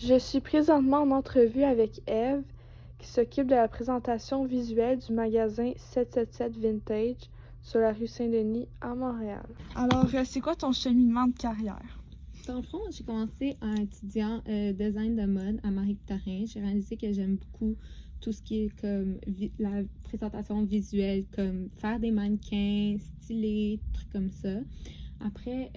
Je suis présentement en entrevue avec Eve, qui s'occupe de la présentation visuelle du magasin 777 Vintage sur la rue Saint-Denis à Montréal. Alors, c'est quoi ton cheminement de carrière? Dans le fond, j'ai commencé en étudiant design de mode à Marie-Victorin. J'ai réalisé que j'aime beaucoup tout ce qui est comme la présentation visuelle, comme faire des mannequins, styler, trucs comme ça. Après,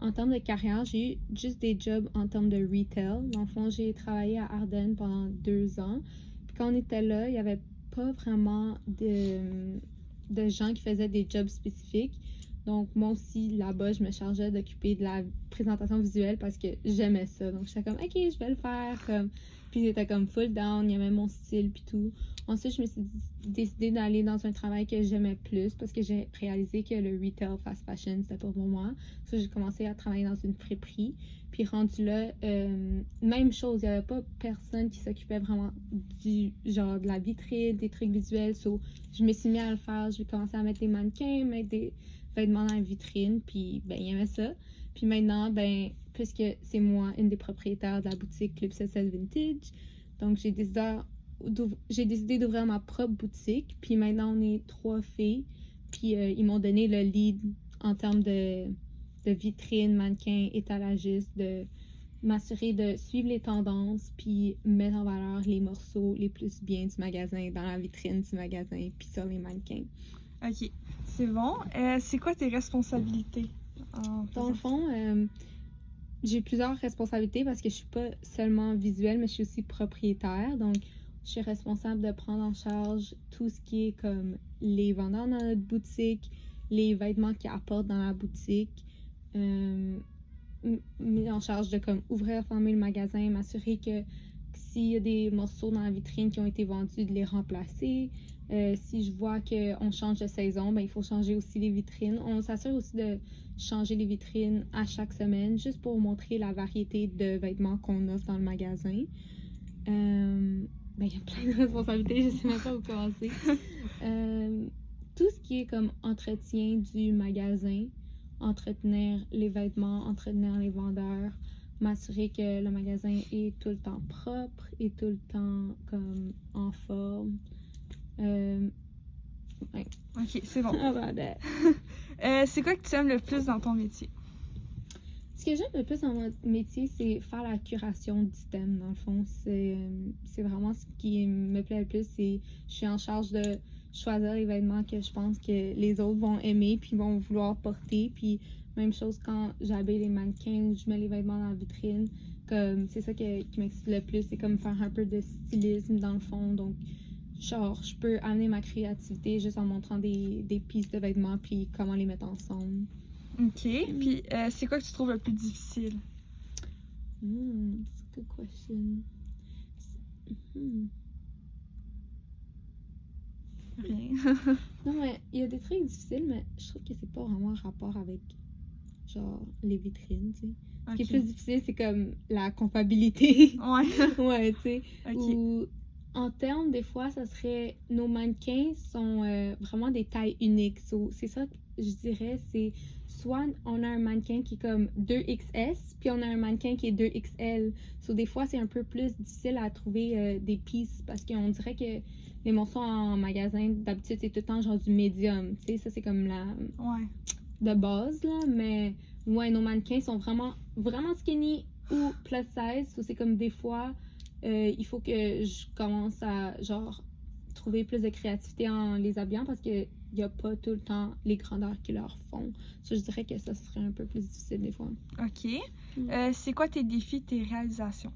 en termes de carrière, j'ai eu juste des jobs en termes de retail. Dans le fond, j'ai travaillé à Ardennes pendant 2 ans. Puis quand on était là, il n'y avait pas vraiment de gens qui faisaient des jobs spécifiques. Donc, moi aussi, là-bas, je me chargeais d'occuper de la présentation visuelle parce que j'aimais ça. Donc, j'étais comme, OK, je vais le faire. Puis, j'étais comme full down, il y avait mon style, puis tout. Ensuite, je me suis décidé d'aller dans un travail que j'aimais plus parce que j'ai réalisé que le retail fast fashion, c'était pas pour moi. So, j'ai commencé à travailler dans une friperie. Puis, rendu là, même chose, il n'y avait pas personne qui s'occupait vraiment du genre de la vitrine, des trucs visuels. So, je me suis mis à le faire. J'ai commencé à mettre des mannequins, mettre des vêtements dans la vitrine, puis ben, il aimait ça. Puis maintenant, ben, puisque c'est moi, une des propriétaires de la boutique Club 77 Vintage, donc j'ai décidé d'ouvrir ma propre boutique, puis maintenant on est 3 filles, puis ils m'ont donné le lead en termes de vitrine, mannequin, étalagiste, de m'assurer de suivre les tendances, puis mettre en valeur les morceaux les plus bien du magasin, dans la vitrine du magasin, puis sur les mannequins. Ok, c'est bon. C'est quoi tes responsabilités? Dans le fond, j'ai plusieurs responsabilités parce que je suis pas seulement visuelle, mais je suis aussi propriétaire. Donc, je suis responsable de prendre en charge tout ce qui est comme les vendeurs dans notre boutique, les vêtements qu'ils apportent dans la boutique, mis en charge de comme ouvrir, fermer le magasin, m'assurer que s'il y a des morceaux dans la vitrine qui ont été vendus, de les remplacer. Si je vois qu'on change de saison, ben, il faut changer aussi les vitrines. On s'assure aussi de changer les vitrines à chaque semaine, juste pour montrer la variété de vêtements qu'on offre dans le magasin. Ben, il y a plein de responsabilités, je sais même pas où commencer. Tout ce qui est comme entretien du magasin, entretenir les vêtements, entretenir les vendeurs, m'assurer que le magasin est tout le temps propre et tout le temps comme en forme. Ouais. Ok, c'est bon. About that. C'est quoi que tu aimes le plus dans ton métier? Ce que j'aime le plus dans mon métier, c'est faire la curation d'items. Dans le fond, c'est vraiment ce qui me plaît le plus. Je suis en charge de choisir les vêtements que je pense que les autres vont aimer puis vont vouloir porter. Puis même chose quand j'habille les mannequins ou je mets les vêtements dans la vitrine. Comme c'est ça qui m'excite le plus. C'est comme faire un peu de stylisme dans le fond. Donc, genre, je peux amener ma créativité juste en montrant des pistes de vêtements puis comment les mettre ensemble. Ok, puis c'est quoi que tu trouves le plus difficile? That's a good question. Rien. Non, mais il y a des trucs difficiles, mais je trouve que c'est pas vraiment en rapport avec, genre, les vitrines, tu sais. Ce qui est plus difficile, c'est comme la comptabilité. Ouais. Ouais, tu sais. Ok. Ou en termes, des fois, ça serait. Nos mannequins sont vraiment des tailles uniques. So, c'est ça que je dirais, c'est soit on a un mannequin qui est comme 2XS, puis on a un mannequin qui est 2XL. So, des fois, c'est un peu plus difficile à trouver des pistes parce qu'on dirait que les morceaux en magasin, d'habitude, c'est tout le temps genre du médium. Tu sais, ça, c'est comme la. Ouais. De base, là, mais ouais, nos mannequins sont vraiment, vraiment skinny ou plus size. So, c'est comme des fois, il faut que je commence à, genre, trouver plus de créativité en les habillant parce que il n'y a pas tout le temps les grandeurs qui leur font. So, je dirais que ça serait un peu plus difficile des fois. Ok. C'est quoi tes défis, tes réalisations?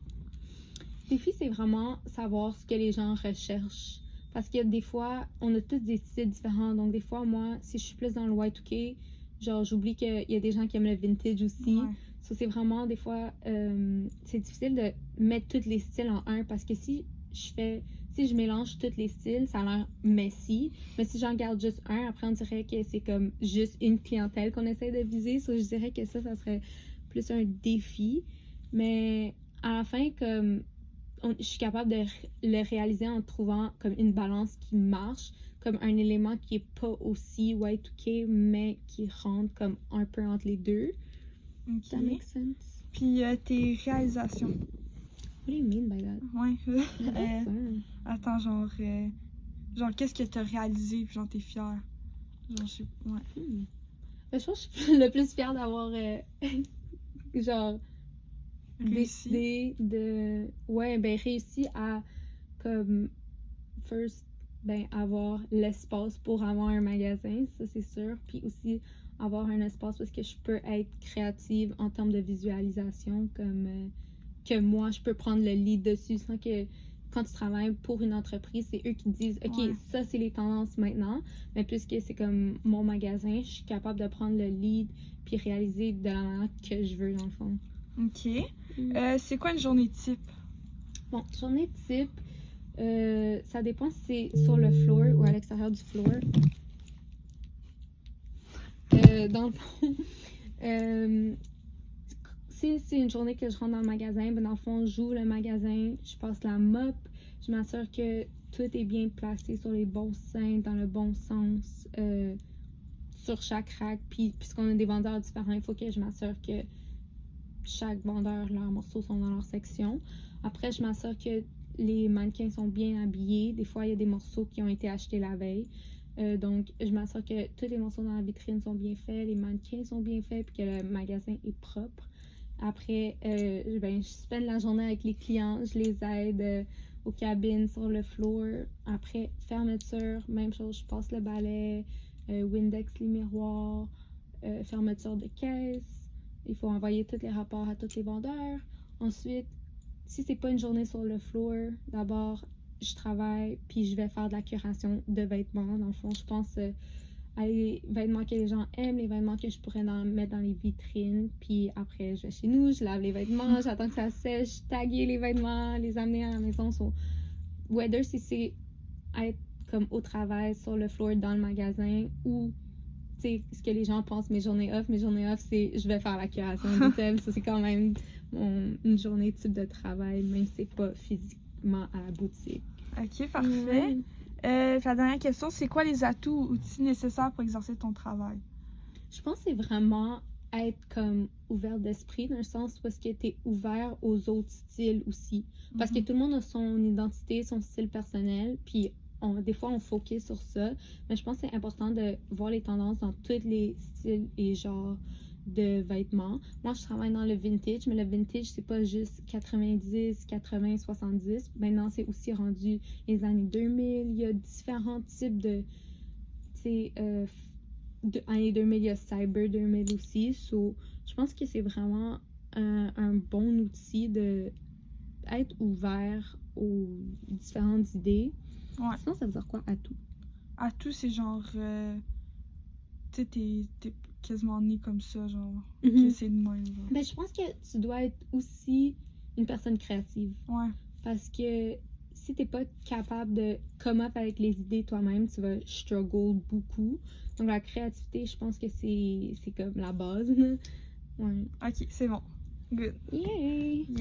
Défi, c'est vraiment savoir ce que les gens recherchent. Parce que des fois, on a tous des styles différents. Donc, des fois, moi, si je suis plus dans le Y2K, genre, j'oublie qu'il y a des gens qui aiment le vintage aussi. Ouais. So, c'est vraiment, des fois, c'est difficile de mettre tous les styles en un. Parce que si je mélange tous les styles, ça a l'air messy. Mais si j'en garde juste un, après, on dirait que c'est comme juste une clientèle qu'on essaie de viser. So, je dirais que ça serait plus un défi. Mais à la fin, comme je suis capable de le réaliser en trouvant comme une balance qui marche, comme un élément qui est pas aussi Y2K, mais qui rentre comme un peu entre les deux. Ok. Ça make sense? Puis tes réalisations? What do you mean by that? Ouais. That's Attends, genre qu'est-ce que t'as réalisé, puis genre t'es fière? Genre, je sais, ouais. Ben, je pense que je suis le plus fière d'avoir, genre, Réussi. décidé de... Ouais, ben, réussi à, comme, first, ben, avoir l'espace pour avoir un magasin, ça c'est sûr. Puis aussi, avoir un espace parce que je peux être créative en termes de visualisation, comme que moi, je peux prendre le lead dessus sans que quand tu travailles pour une entreprise, c'est eux qui te disent OK, Ouais. ça c'est les tendances maintenant, mais puisque c'est comme mon magasin, je suis capable de prendre le lead puis réaliser de la manière que je veux dans le fond. OK. C'est quoi une journée type? Bon, journée type, ça dépend si c'est sur le floor ou à l'extérieur du floor. Dans le fond, si c'est une journée que je rentre dans le magasin, ben dans le fond, j'ouvre le magasin, je passe la mop, je m'assure que tout est bien placé sur les bons seins, dans le bon sens, sur chaque rack. Puis, puisqu'on a des vendeurs différents, il faut que je m'assure que chaque vendeur, leurs morceaux sont dans leur section. Après, je m'assure que les mannequins sont bien habillés. Des fois, il y a des morceaux qui ont été achetés la veille. Donc, je m'assure que tous les morceaux dans la vitrine sont bien faits, les mannequins sont bien faits, puis que le magasin est propre. Après, je spend la journée avec les clients, je les aide aux cabines, sur le floor. Après, fermeture, même chose, je passe le balai, Windex les miroirs, fermeture de caisse. Il faut envoyer tous les rapports à tous les vendeurs. Ensuite, si c'est pas une journée sur le floor, d'abord, je travaille, puis je vais faire de la curation de vêtements. Dans le fond, je pense à les vêtements que les gens aiment, les vêtements que je pourrais mettre dans les vitrines. Puis après, je vais chez nous, je lave les vêtements, j'attends que ça sèche, taguer les vêtements, les amener à la maison. Whether si c'est être comme au travail, sur le floor, dans le magasin, ou ce que les gens pensent mes journées off, c'est je vais faire la curation d'hôtel. Ça, c'est quand même une journée type de travail, même si c'est pas physiquement à la boutique. OK, parfait. La dernière question, c'est quoi les atouts ou outils nécessaires pour exercer ton travail? Je pense que c'est vraiment être comme ouvert d'esprit, dans le sens parce que tu es ouvert aux autres styles aussi. Parce que tout le monde a son identité, son style personnel, puis des fois on focus sur ça, mais je pense que c'est important de voir les tendances dans tous les styles et genres de vêtements. Moi, je travaille dans le vintage, mais le vintage, c'est pas juste 90, 80, 70. Maintenant, c'est aussi rendu les années 2000. Il y a différents types de années 2000, il y a Cyber 2000 aussi. Je pense que c'est vraiment un bon outil de être ouvert aux différentes idées. Ouais. Sinon, ça veut dire quoi, atout? Atout, c'est genre... tu sais, t'es quasiment né comme ça, genre... Mhm. C'est de même, genre. Ben, je pense que tu dois être aussi une personne créative. Ouais. Parce que si t'es pas capable de come up avec les idées toi-même, tu vas struggle beaucoup. Donc la créativité, je pense que c'est comme la base. Ouais. OK, c'est bon. Good. Yay! Yeah.